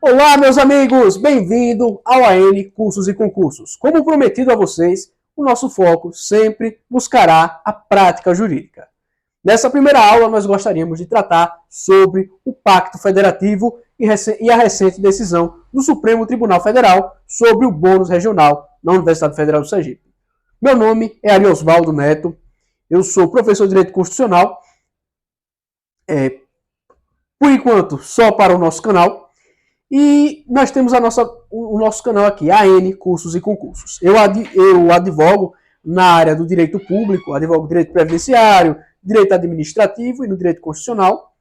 Olá, meus amigos! Bem-vindo ao AN Cursos e Concursos. Como prometido a vocês, o nosso foco sempre buscará a prática jurídica. Nessa primeira aula, nós gostaríamos de tratar sobre o Pacto Federativo e a recente decisão do Supremo Tribunal Federal sobre o bônus regional na Universidade Federal do Sergipe. Meu nome é Ariosvaldo Neto, eu sou professor de Direito Constitucional, por enquanto só para o nosso canal. E nós temos o nosso canal aqui, AN Cursos e Concursos. Eu advogo na área do direito público, advogo direito previdenciário, direito administrativo e no direito constitucional.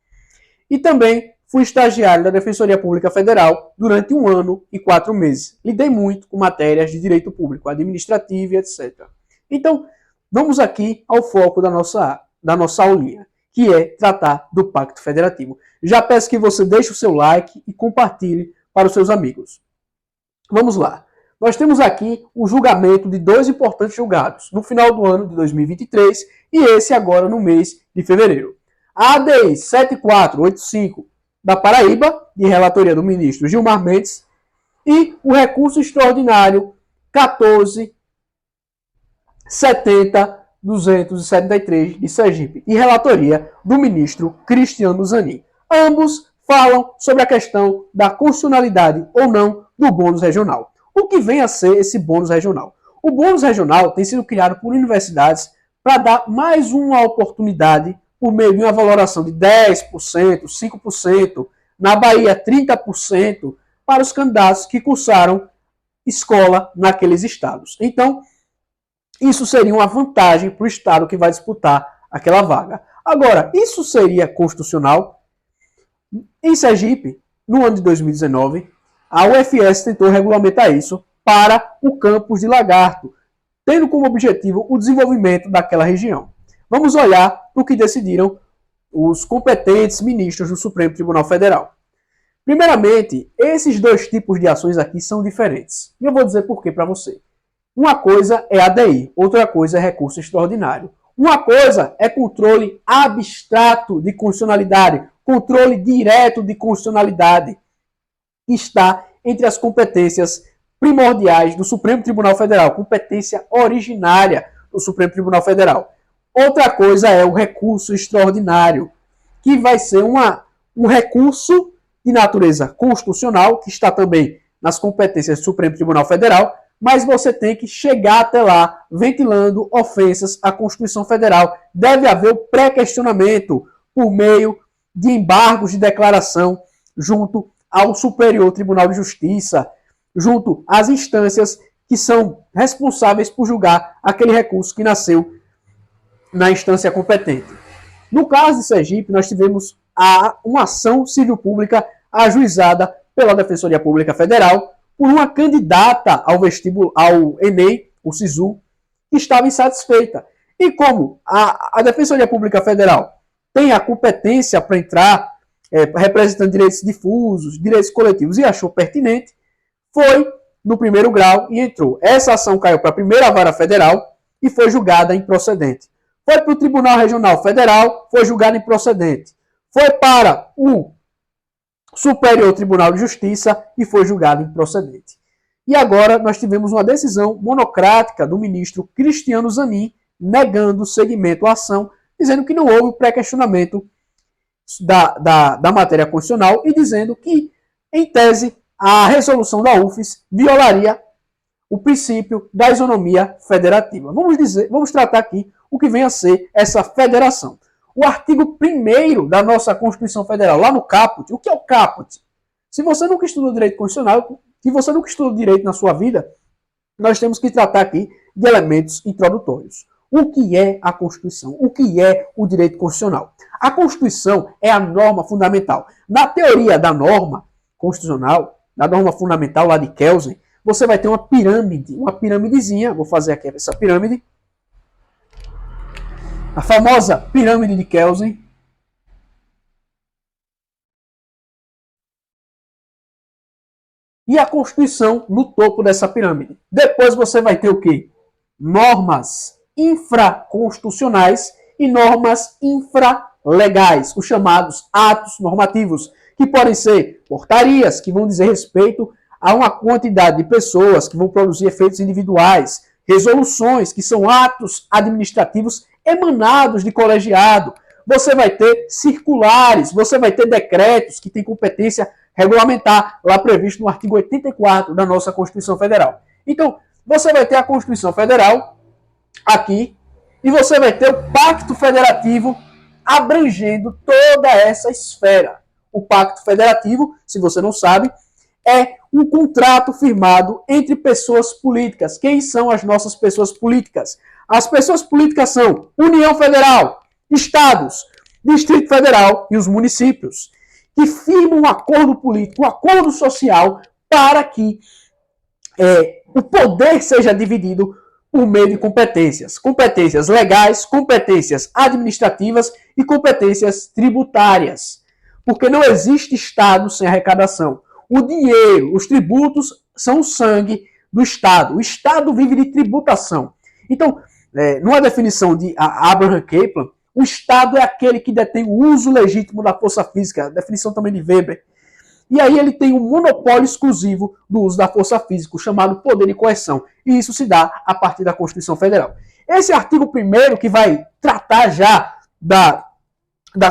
E também fui estagiário da Defensoria Pública Federal durante 1 ano e 4 meses. Lidei muito com matérias de direito público, administrativo e etc. Então, vamos aqui ao foco da nossa aulinha, que é tratar do Pacto Federativo. Já peço que você deixe o seu like e compartilhe para os seus amigos. Vamos lá. Nós temos aqui o julgamento de 2 importantes julgados, no final do ano de 2023 e esse agora no mês de fevereiro. A ADI 7485 da Paraíba, de relatoria do ministro Gilmar Mendes, e o recurso extraordinário 14.70.273 de Sergipe, de relatoria do ministro Cristiano Zanin. Ambos falam sobre a questão da constitucionalidade ou não do bônus regional. O que vem a ser esse bônus regional? O bônus regional tem sido criado por universidades para dar mais uma oportunidade por meio de uma valoração de 10%, 5%, na Bahia 30%, para os candidatos que cursaram escola naqueles estados. Então, isso seria uma vantagem para o estado que vai disputar aquela vaga. Agora, isso seria constitucional? Em Sergipe, no ano de 2019, a UFS tentou regulamentar isso para o campus de Lagarto, tendo como objetivo o desenvolvimento daquela região. Vamos olhar o que decidiram os competentes ministros do Supremo Tribunal Federal. Primeiramente, esses 2 tipos de ações aqui são diferentes. E eu vou dizer por quê para você. Uma coisa é ADI, outra coisa é recurso extraordinário. Uma coisa é controle abstrato de constitucionalidade, controle direto de constitucionalidade, que está entre as competências primordiais do Supremo Tribunal Federal, competência originária do Supremo Tribunal Federal. Outra coisa é o recurso extraordinário, que vai ser um recurso de natureza constitucional, que está também nas competências do Supremo Tribunal Federal, mas você tem que chegar até lá ventilando ofensas à Constituição Federal. Deve haver o pré-questionamento por meio de embargos de declaração junto ao Superior Tribunal de Justiça, junto às instâncias que são responsáveis por julgar aquele recurso que nasceu na instância competente. No caso de Sergipe, nós tivemos uma ação civil pública ajuizada pela Defensoria Pública Federal por uma candidata ao Enem, o SISU, que estava insatisfeita. E como a Defensoria Pública Federal tem a competência para entrar representando direitos difusos, direitos coletivos, e achou pertinente, foi no primeiro grau e entrou. Essa ação caiu para a primeira vara federal e foi julgada improcedente. Foi para o Tribunal Regional Federal, foi julgada improcedente. Foi para o Superior Tribunal de Justiça e foi julgado improcedente. E agora nós tivemos uma decisão monocrática do ministro Cristiano Zanin negando seguimento à ação, dizendo que não houve pré-questionamento da matéria constitucional e dizendo que, em tese, a resolução da UFES violaria o princípio da isonomia federativa. Vamos tratar aqui o que vem a ser essa federação. O artigo 1º da nossa Constituição Federal, lá no caput. O que é o caput? Se você nunca estudou direito constitucional, se você nunca estudou direito na sua vida, nós temos que tratar aqui de elementos introdutórios. O que é a Constituição? O que é o direito constitucional? A Constituição é a norma fundamental. Na teoria da norma constitucional, da norma fundamental lá de Kelsen, você vai ter uma pirâmidezinha. Vou fazer aqui essa pirâmide. A famosa pirâmide de Kelsen. E a Constituição no topo dessa pirâmide. Depois você vai ter o quê? Normas infraconstitucionais e normas infra legais, os chamados atos normativos, que podem ser portarias, que vão dizer respeito a uma quantidade de pessoas, que vão produzir efeitos individuais, resoluções, que são atos administrativos emanados de colegiado. Você vai ter circulares, você vai ter decretos que têm competência regulamentar, lá previsto no artigo 84 da nossa Constituição Federal. Então, você vai ter a Constituição Federal aqui e você vai ter o Pacto Federativo abrangendo toda essa esfera. O Pacto Federativo, se você não sabe, é um contrato firmado entre pessoas políticas. Quem são as nossas pessoas políticas? As pessoas políticas são União Federal, Estados, Distrito Federal e os municípios, que firmam um acordo político, um acordo social para que o poder seja dividido por meio de competências. Competências legais, competências administrativas e competências tributárias. Porque não existe Estado sem arrecadação. O dinheiro, os tributos são o sangue do Estado. O Estado vive de tributação. Então, numa definição de Abraham Kaplan, o Estado é aquele que detém o uso legítimo da força física, definição também de Weber. E aí ele tem um monopólio exclusivo do uso da força física, chamado poder de coerção. E isso se dá a partir da Constituição Federal. Esse artigo 1º, que vai tratar já da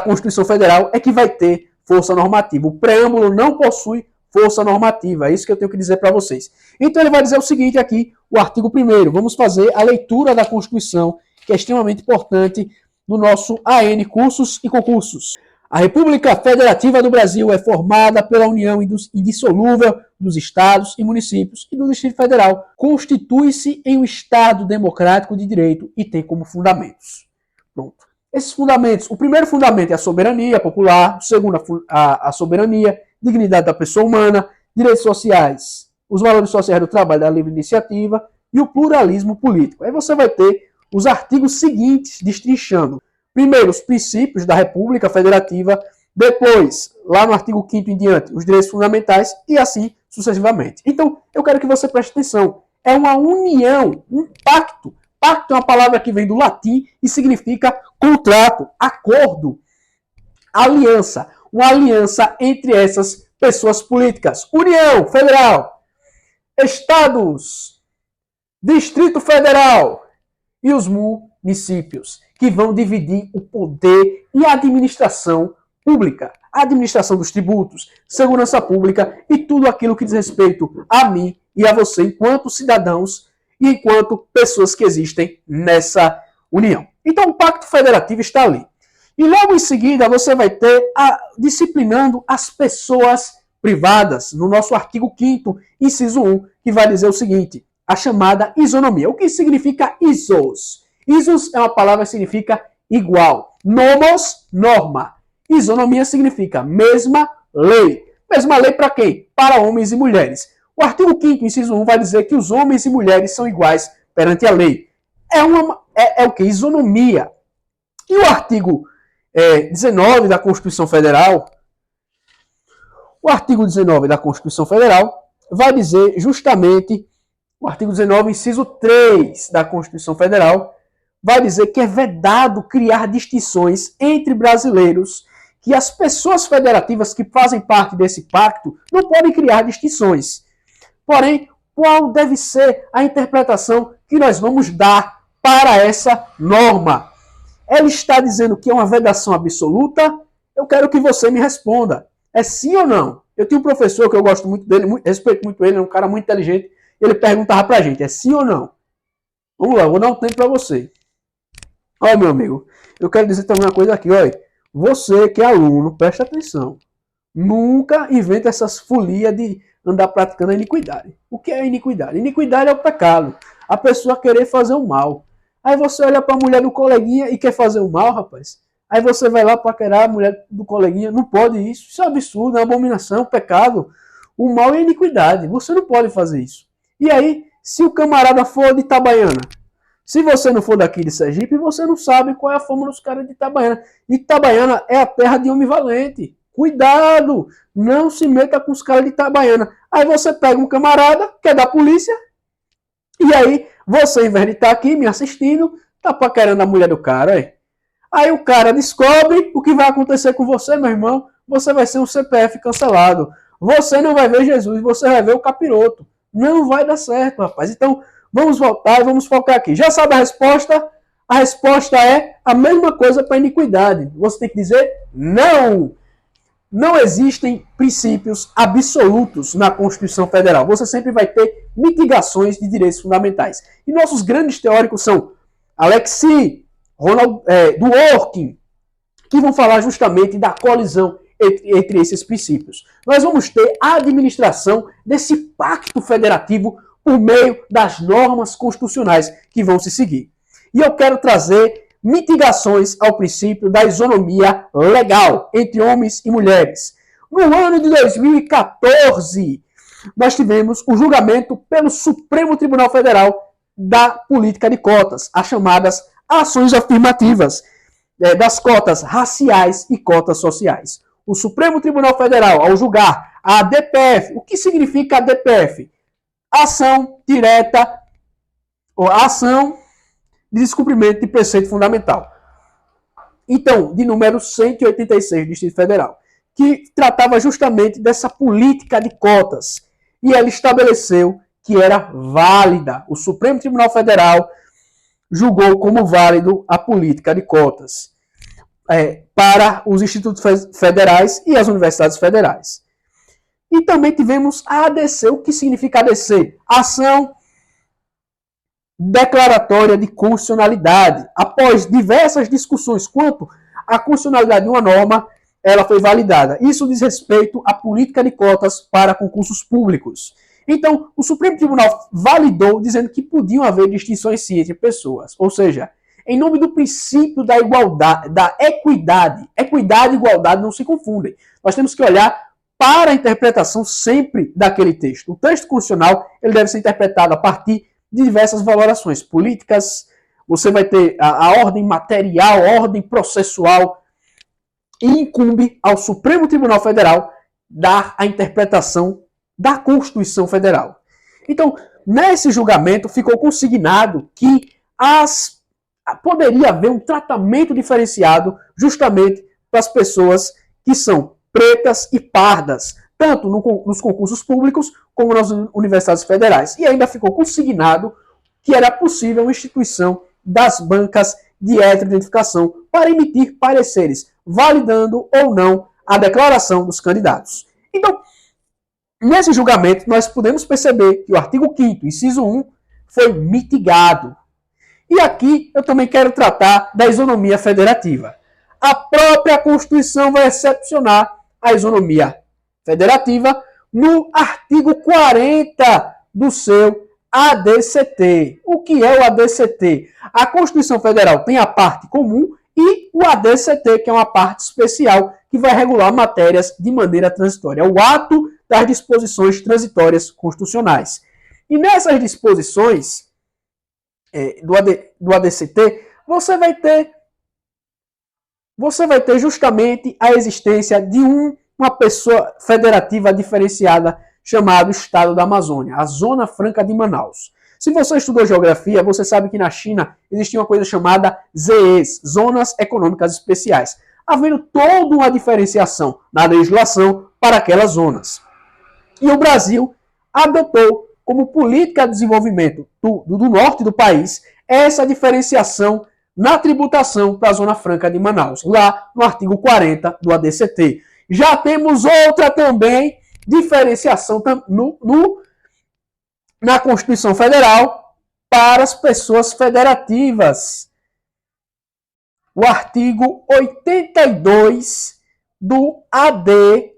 Constituição Federal, é que vai ter força normativa. O preâmbulo não possui força normativa. É isso que eu tenho que dizer para vocês. Então ele vai dizer o seguinte aqui, o artigo 1º. Vamos fazer a leitura da Constituição, que é extremamente importante no nosso AN, cursos e concursos. A República Federativa do Brasil é formada pela união indissolúvel dos estados e municípios e do Distrito Federal. Constitui-se em um Estado democrático de direito e tem como fundamentos. Pronto. Esses fundamentos, o primeiro fundamento é a soberania popular, o segundo a soberania, dignidade da pessoa humana, direitos sociais, os valores sociais do trabalho, da livre iniciativa e o pluralismo político. Aí você vai ter os artigos seguintes destrinchando. Primeiro, os princípios da República Federativa, depois, lá no artigo 5º em diante, os direitos fundamentais e assim sucessivamente. Então, eu quero que você preste atenção. É uma união, um pacto. Pacto é uma palavra que vem do latim e significa contrato, acordo, aliança. Uma aliança entre essas pessoas políticas. União Federal, Estados, Distrito Federal e os municípios, que vão dividir o poder e a administração pública, a administração dos tributos, segurança pública e tudo aquilo que diz respeito a mim e a você enquanto cidadãos e enquanto pessoas que existem nessa união. Então o Pacto Federativo está ali. E logo em seguida você vai ter disciplinando as pessoas privadas, no nosso artigo 5º, inciso 1, que vai dizer o seguinte, a chamada isonomia. O que significa isos? Isos é uma palavra que significa igual. Nomos, norma. Isonomia significa mesma lei. Mesma lei para quem? Para homens e mulheres. O artigo 5º, inciso 1, vai dizer que os homens e mulheres são iguais perante a lei. É o que? Isonomia. E o artigo 19 da Constituição Federal, o artigo 19 da Constituição Federal vai dizer justamente, o artigo 19, inciso 3 da Constituição Federal, vai dizer que é vedado criar distinções entre brasileiros, que as pessoas federativas que fazem parte desse pacto não podem criar distinções. Porém, qual deve ser a interpretação que nós vamos dar para essa norma? Ela está dizendo que é uma vedação absoluta? Eu quero que você me responda. É sim ou não? Eu tinha um professor que eu gosto muito dele, respeito muito ele, é um cara muito inteligente, ele perguntava pra gente, é sim ou não? Vamos lá, vou dar um tempo para você. Olha, meu amigo, eu quero dizer também uma coisa aqui, olha. Você que é aluno, preste atenção. Nunca inventa essas folias de andar praticando a iniquidade. O que é iniquidade? Iniquidade é o pecado. A pessoa querer fazer o mal. Aí você olha para a mulher do coleguinha e quer fazer o mal, rapaz. Aí você vai lá paquerar a mulher do coleguinha. Não pode isso. Isso é absurdo, é uma abominação, é um pecado. O mal é iniquidade. Você não pode fazer isso. E aí, se o camarada for de Itabaiana, se você não for daqui de Sergipe, você não sabe qual é a fama dos caras de Itabaiana. Itabaiana é a terra de homem valente. Cuidado! Não se meta com os caras de Itabaiana. Aí você pega um camarada, que é da polícia, e aí você, em vez de estar aqui me assistindo, tá paquerando a mulher do cara. Aí. Aí o cara descobre o que vai acontecer com você, meu irmão. Você vai ser um CPF cancelado. Você não vai ver Jesus, você vai ver o capiroto. Não vai dar certo, rapaz. Então, vamos voltar e vamos focar aqui. Já sabe a resposta? A resposta é a mesma coisa para a iniquidade. Você tem que dizer não. Não existem princípios absolutos na Constituição Federal. Você sempre vai ter mitigações de direitos fundamentais. E nossos grandes teóricos são Alexis, Dworkin, que vão falar justamente da colisão entre esses princípios. Nós vamos ter a administração desse pacto federativo por meio das normas constitucionais que vão se seguir. E eu quero trazer mitigações ao princípio da isonomia legal entre homens e mulheres. No ano de 2014, nós tivemos o julgamento pelo Supremo Tribunal Federal da política de cotas, as chamadas ações afirmativas, das cotas raciais e cotas sociais. O Supremo Tribunal Federal, ao julgar a ADPF, o que significa ADPF? Ação direta, ou ação de descumprimento de preceito fundamental. Então, de número 186 do Distrito Federal, que tratava justamente dessa política de cotas. E ela estabeleceu que era válida. O Supremo Tribunal Federal julgou como válido a política de cotas para os institutos federais e as universidades federais. E também tivemos a ADC. O que significa ADC? Ação declaratória de constitucionalidade. Após diversas discussões quanto à constitucionalidade de uma norma, ela foi validada. Isso diz respeito à política de cotas para concursos públicos. Então, o Supremo Tribunal validou, dizendo que podiam haver distinções sim entre pessoas. Ou seja, em nome do princípio da igualdade, da equidade. Equidade e igualdade não se confundem. Nós temos que olhar para a interpretação sempre daquele texto. O texto constitucional ele deve ser interpretado a partir de diversas valorações políticas. Você vai ter a ordem material, a ordem processual, e incumbe ao Supremo Tribunal Federal dar a interpretação da Constituição Federal. Então, nesse julgamento ficou consignado que poderia haver um tratamento diferenciado justamente para as pessoas que são pretas e pardas, tanto nos concursos públicos como nas universidades federais. E ainda ficou consignado que era possível a instituição das bancas de heteroidentificação para emitir pareceres, validando ou não a declaração dos candidatos. Então, nesse julgamento, nós podemos perceber que o artigo 5º, inciso 1, foi mitigado. E aqui eu também quero tratar da isonomia federativa. A própria Constituição vai excepcionar a isonomia federativa no artigo 40 do seu ADCT. O que é o ADCT? A Constituição Federal tem a parte comum e o ADCT, que é uma parte especial que vai regular matérias de maneira transitória. É o ato das disposições transitórias constitucionais. E nessas disposições do ADCT, você vai ter justamente a existência de uma pessoa federativa diferenciada chamada Estado da Amazônia, a Zona Franca de Manaus. Se você estudou geografia, você sabe que na China existia uma coisa chamada ZEs, Zonas Econômicas Especiais, havendo toda uma diferenciação na legislação para aquelas zonas. E o Brasil adotou como política de desenvolvimento do norte do país essa diferenciação na tributação para a Zona Franca de Manaus, lá no artigo 40 do ADCT. Já temos outra também diferenciação na Constituição Federal para as pessoas federativas. O artigo 82 do ADCT,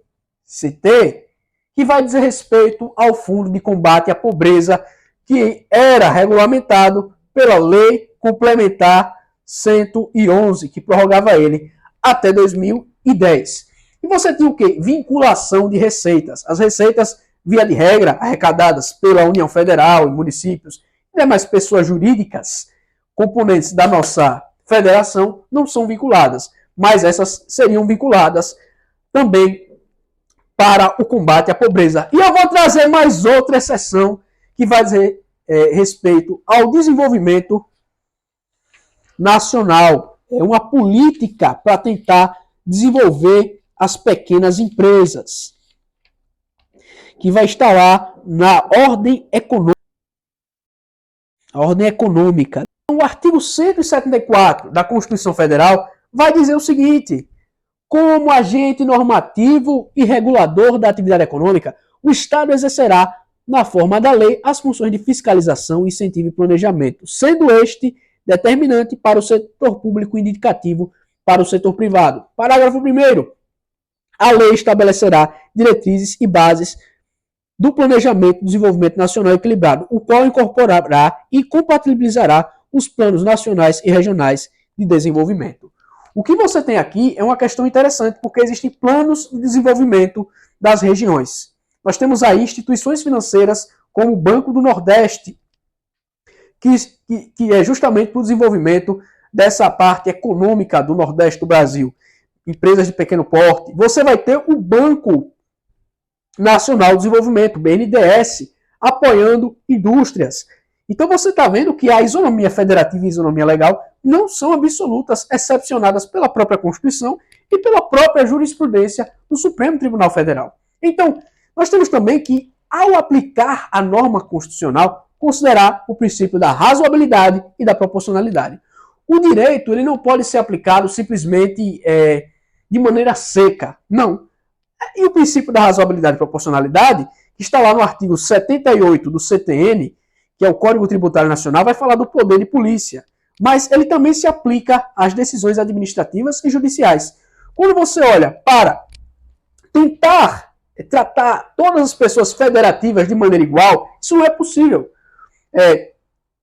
que vai dizer respeito ao Fundo de Combate à Pobreza, que era regulamentado pela Lei Complementar 111, que prorrogava ele até 2010. E você tinha o quê? Vinculação de receitas. As receitas, via de regra, arrecadadas pela União Federal e municípios e demais pessoas jurídicas, componentes da nossa federação, não são vinculadas, mas essas seriam vinculadas também para o combate à pobreza. E eu vou trazer mais outra exceção que vai dizer respeito ao desenvolvimento nacional. uma política para tentar desenvolver as pequenas empresas, que vai estar lá na ordem econômica. A ordem econômica. O artigo 174 da Constituição Federal vai dizer o seguinte: como agente normativo e regulador da atividade econômica, o Estado exercerá, na forma da lei, as funções de fiscalização, incentivo e planejamento, sendo este determinante para o setor público e indicativo para o setor privado. Parágrafo 1º. A lei estabelecerá diretrizes e bases do planejamento do desenvolvimento nacional equilibrado, o qual incorporará e compatibilizará os planos nacionais e regionais de desenvolvimento. O que você tem aqui é uma questão interessante, porque existem planos de desenvolvimento das regiões. Nós temos aí instituições financeiras como o Banco do Nordeste, que é justamente para o desenvolvimento dessa parte econômica do Nordeste do Brasil, empresas de pequeno porte. Você vai ter o Banco Nacional de Desenvolvimento, BNDES, apoiando indústrias. Então você está vendo que a isonomia federativa e a isonomia legal não são absolutas, excepcionadas pela própria Constituição e pela própria jurisprudência do Supremo Tribunal Federal. Então, nós temos também que, ao aplicar a norma constitucional, considerar o princípio da razoabilidade e da proporcionalidade. O direito ele não pode ser aplicado simplesmente de maneira seca, não. E o princípio da razoabilidade e proporcionalidade, que está lá no artigo 78 do CTN, que é o Código Tributário Nacional, vai falar do poder de polícia. Mas ele também se aplica às decisões administrativas e judiciais. Quando você olha para tentar tratar todas as pessoas federativas de maneira igual, isso não é possível.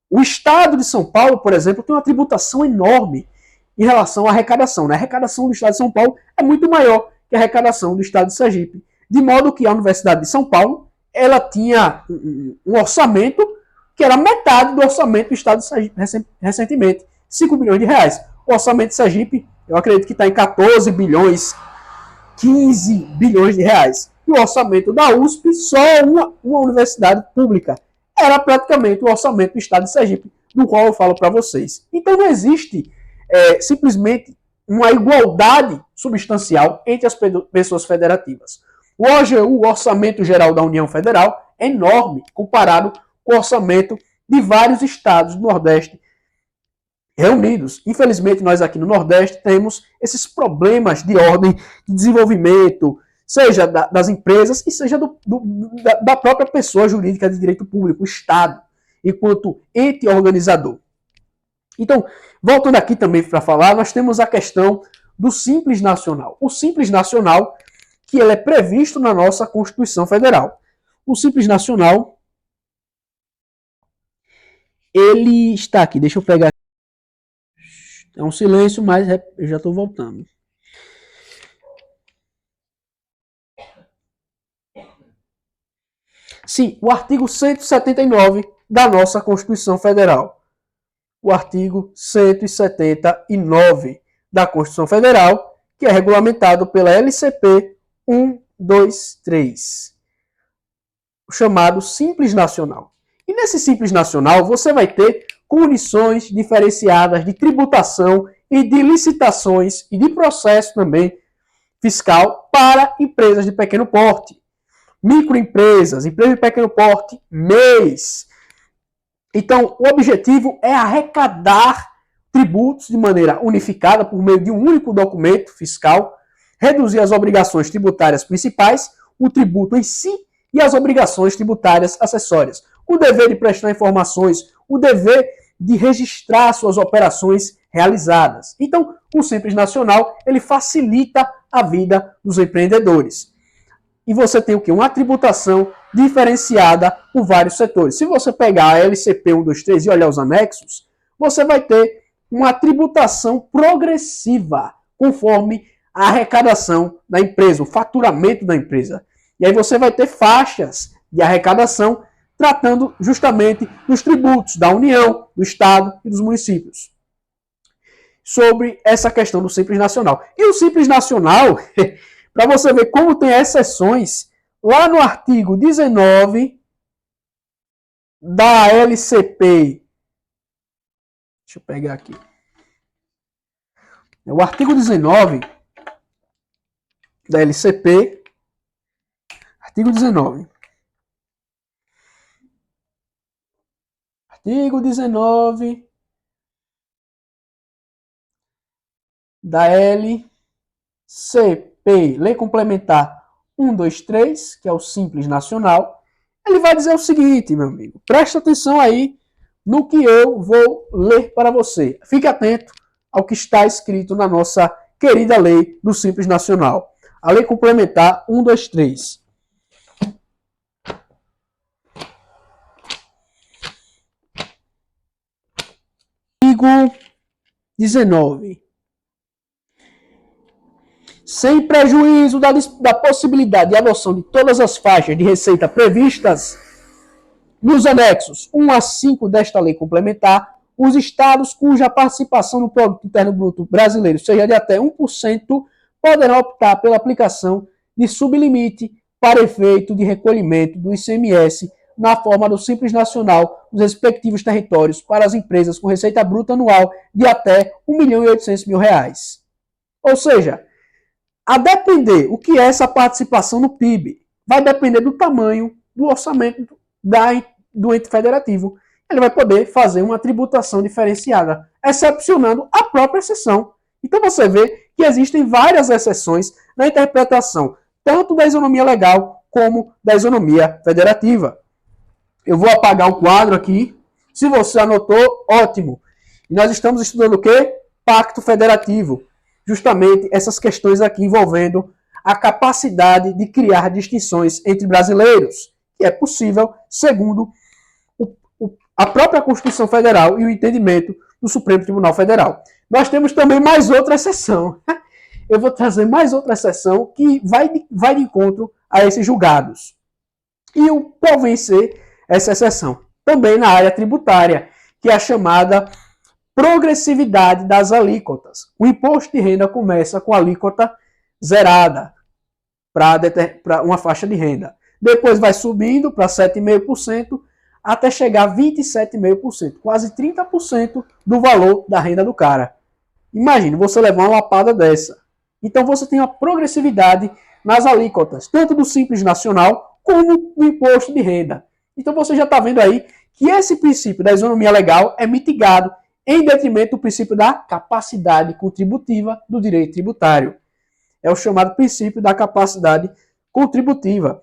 O Estado de São Paulo, por exemplo, tem uma tributação enorme em relação à arrecadação. A arrecadação do Estado de São Paulo é muito maior que a arrecadação do Estado de Sergipe. De modo que a Universidade de São Paulo ela tinha um orçamento que era metade do orçamento do Estado de Sergipe recentemente, 5 bilhões de reais. O orçamento de Sergipe, eu acredito que está em 14 bilhões, 15 bilhões de reais. E o orçamento da USP, só uma universidade pública, era praticamente o orçamento do Estado de Sergipe, do qual eu falo para vocês. Então não existe simplesmente uma igualdade substancial entre as pessoas federativas. O OGU, o Orçamento Geral da União Federal, é enorme comparado com o orçamento de vários estados do Nordeste reunidos. Infelizmente, nós aqui no Nordeste temos esses problemas de ordem de desenvolvimento, seja das empresas e seja da própria pessoa jurídica de direito público, o Estado, enquanto ente organizador. Então, voltando aqui também para falar, nós temos a questão do Simples Nacional. O Simples Nacional, que ele é previsto na nossa Constituição Federal. O Simples Nacional, ele está aqui, deixa eu pegar. É um silêncio, mas eu já estou voltando. Sim, o artigo 179 da nossa Constituição Federal. O artigo 179 da Constituição Federal, que é regulamentado pela LCP 123, o chamado Simples Nacional. E nesse Simples Nacional você vai ter condições diferenciadas de tributação e de licitações e de processo também fiscal para empresas de pequeno porte, microempresas, empresas de pequeno porte, MEIs. Então, o objetivo é arrecadar tributos de maneira unificada por meio de um único documento fiscal, reduzir as obrigações tributárias principais, o tributo em si e as obrigações tributárias acessórias. O dever de prestar informações, o dever de registrar suas operações realizadas. Então, o Simples Nacional, ele facilita a vida dos empreendedores. E você tem o quê? Uma tributação diferenciada por vários setores. Se você pegar a LCP 123 e olhar os anexos, você vai ter uma tributação progressiva, conforme a arrecadação da empresa, o faturamento da empresa. E aí você vai ter faixas de arrecadação tratando justamente dos tributos da União, do Estado e dos municípios. Sobre essa questão do Simples Nacional. E o Simples Nacional, para você ver como tem exceções, lá no artigo 19 da LCP, deixa eu pegar aqui, O artigo 19 da LCP, artigo 19 da LCP, Lei Complementar 123, que é o Simples Nacional, ele vai dizer o seguinte, meu amigo, presta atenção aí no que eu vou ler para você. Fique atento ao que está escrito na nossa querida lei do Simples Nacional. A Lei Complementar 123. Artigo 19. Sem prejuízo da possibilidade de adoção de todas as faixas de receita previstas nos anexos 1 a 5 desta lei complementar, os estados cuja participação no Produto Interno Bruto brasileiro seja de até 1% poderão optar pela aplicação de sublimite para efeito de recolhimento do ICMS na forma do Simples Nacional dos respectivos territórios para as empresas com receita bruta anual de até R$1.800.000. Ou seja, a depender o que é essa participação no PIB, vai depender do tamanho do orçamento do ente federativo. Ele vai poder fazer uma tributação diferenciada, excepcionando a própria exceção. Então você vê que existem várias exceções na interpretação, tanto da isonomia legal como da isonomia federativa. Eu vou apagar o quadro aqui. Se você anotou, ótimo. E nós estamos estudando o quê? Pacto federativo. Justamente essas questões aqui envolvendo a capacidade de criar distinções entre brasileiros, que é possível segundo a própria Constituição Federal e o entendimento do Supremo Tribunal Federal. Nós temos também mais outra exceção. Eu vou trazer mais outra exceção que vai de encontro a esses julgados. E qual vem ser essa exceção? Também na área tributária, que é a chamada progressividade das alíquotas. O imposto de renda começa com a alíquota zerada para uma faixa de renda. Depois vai subindo para 7,5%, até chegar a 27,5%, quase 30% do valor da renda do cara. Imagine você levar uma lapada dessa. Então você tem uma progressividade nas alíquotas, tanto do Simples Nacional como do imposto de renda. Então você já está vendo aí que esse princípio da isonomia legal é mitigado em detrimento do princípio da capacidade contributiva do direito tributário. É o chamado princípio da capacidade contributiva.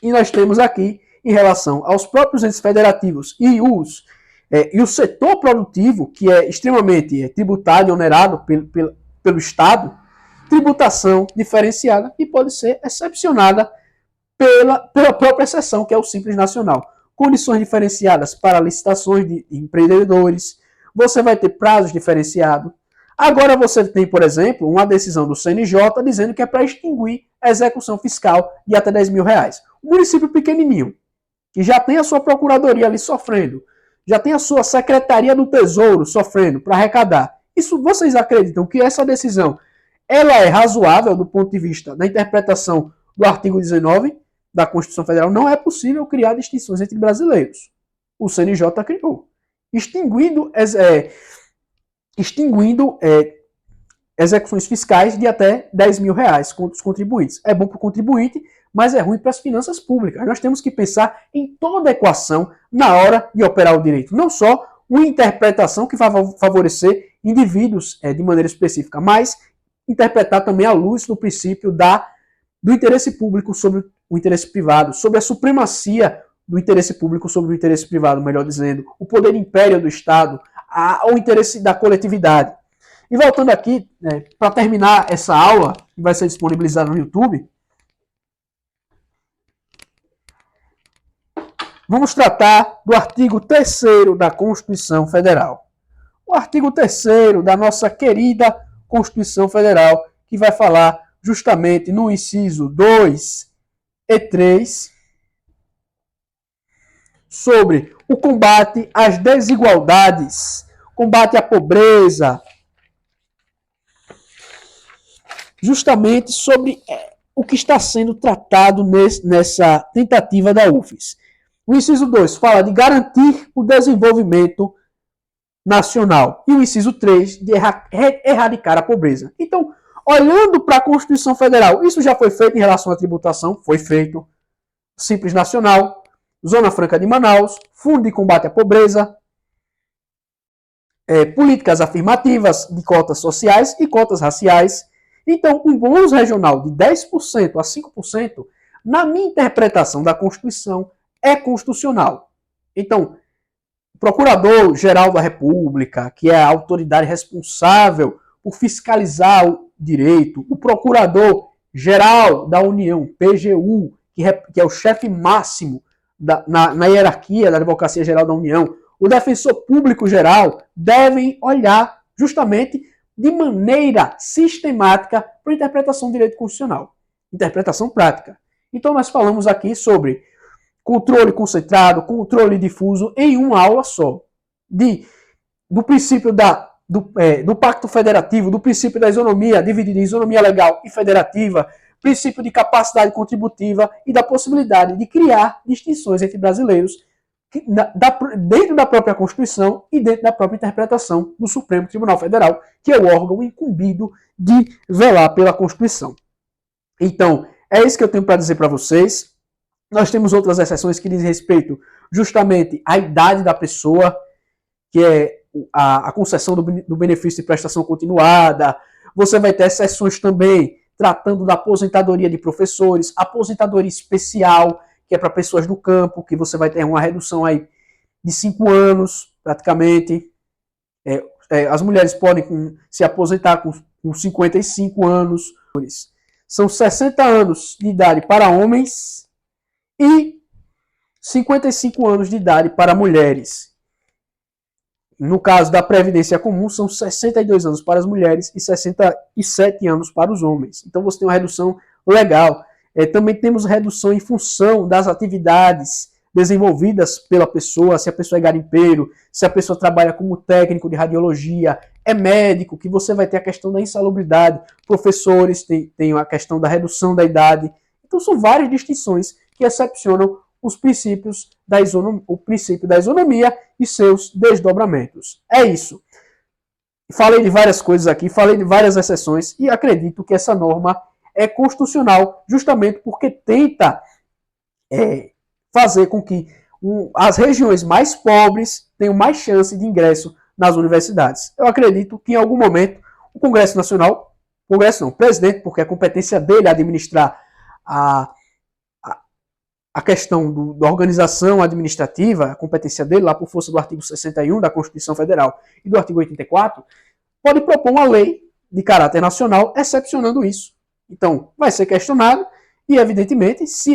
E nós temos aqui, em relação aos próprios entes federativos e o setor produtivo, que é extremamente tributado e onerado pelo Estado, tributação diferenciada e pode ser excepcionada pela própria exceção, que é o Simples Nacional. Condições diferenciadas para licitações de empreendedores, você vai ter prazos diferenciados. Agora você tem, por exemplo, uma decisão do CNJ dizendo que é para extinguir a execução fiscal de até R$10.000. Um município pequenininho, que já tem a sua procuradoria ali sofrendo, já tem a sua secretaria do Tesouro sofrendo para arrecadar. Isso vocês acreditam que essa decisão ela é razoável do ponto de vista da interpretação do artigo 19 da Constituição Federal? Não é possível criar distinções entre brasileiros. O CNJ criou, extinguindo execuções fiscais de até R$10.000 contra os contribuintes. É bom para o contribuinte, mas é ruim para as finanças públicas. Nós temos que pensar em toda a equação na hora de operar o direito. Não só uma interpretação que vai favorecer indivíduos de maneira específica, mas interpretar também à luz do princípio do interesse público sobre o interesse privado, sobre a supremacia do interesse público sobre o interesse privado, melhor dizendo, o poder império do Estado, o interesse da coletividade. E voltando aqui, para terminar essa aula, que vai ser disponibilizada no YouTube, vamos tratar do artigo 3º da Constituição Federal. O artigo 3º da nossa querida Constituição Federal, que vai falar justamente no inciso 2 e 3 sobre o combate às desigualdades, combate à pobreza, justamente sobre o que está sendo tratado nessa tentativa da UFES. O inciso 2 fala de garantir o desenvolvimento nacional. E o inciso 3, de erradicar a pobreza. Então, olhando para a Constituição Federal, isso já foi feito em relação à tributação? Foi feito. Simples Nacional, Zona Franca de Manaus, Fundo de Combate à Pobreza, políticas afirmativas de cotas sociais e cotas raciais. Então, um bônus regional de 10% a 5%, na minha interpretação da Constituição, é constitucional. Então, o Procurador-Geral da República, que é a autoridade responsável por fiscalizar o direito, o Procurador-Geral da União, PGU, que é o chefe máximo na hierarquia da Advocacia Geral da União, o Defensor Público Geral, devem olhar justamente de maneira sistemática para a interpretação do direito constitucional. Interpretação prática. Então nós falamos aqui sobre controle concentrado, controle difuso em uma aula só. Do princípio do pacto federativo, do princípio da isonomia, dividida em isonomia legal e federativa, princípio de capacidade contributiva e da possibilidade de criar distinções entre brasileiros dentro da própria Constituição e dentro da própria interpretação do Supremo Tribunal Federal, que é o órgão incumbido de velar pela Constituição. Então, é isso que eu tenho para dizer para vocês. Nós temos outras exceções que dizem respeito justamente à idade da pessoa, que é a concessão do benefício de prestação continuada. Você vai ter exceções também tratando da aposentadoria de professores, aposentadoria especial, que é para pessoas do campo, que você vai ter uma redução aí de 5 anos, praticamente. As mulheres podem se aposentar com 55 anos. São 60 anos de idade para homens e 55 anos de idade para mulheres. No caso da Previdência Comum, são 62 anos para as mulheres e 67 anos para os homens. Então você tem uma redução legal. Também temos redução em função das atividades desenvolvidas pela pessoa, se a pessoa é garimpeiro, se a pessoa trabalha como técnico de radiologia, é médico, que você vai ter a questão da insalubridade, professores, tem a questão da redução da idade. Então são várias distinções que excepcionam os princípios o princípio da isonomia e seus desdobramentos. É isso. Falei de várias coisas aqui, falei de várias exceções e acredito que essa norma é constitucional justamente porque tenta fazer com que as regiões mais pobres tenham mais chance de ingresso nas universidades. Eu acredito que em algum momento o Congresso Nacional, o presidente, porque é competência dele administrar a questão da organização administrativa, a competência dele, lá por força do artigo 61 da Constituição Federal e do artigo 84, pode propor uma lei de caráter nacional excepcionando isso. Então, vai ser questionado e, evidentemente, se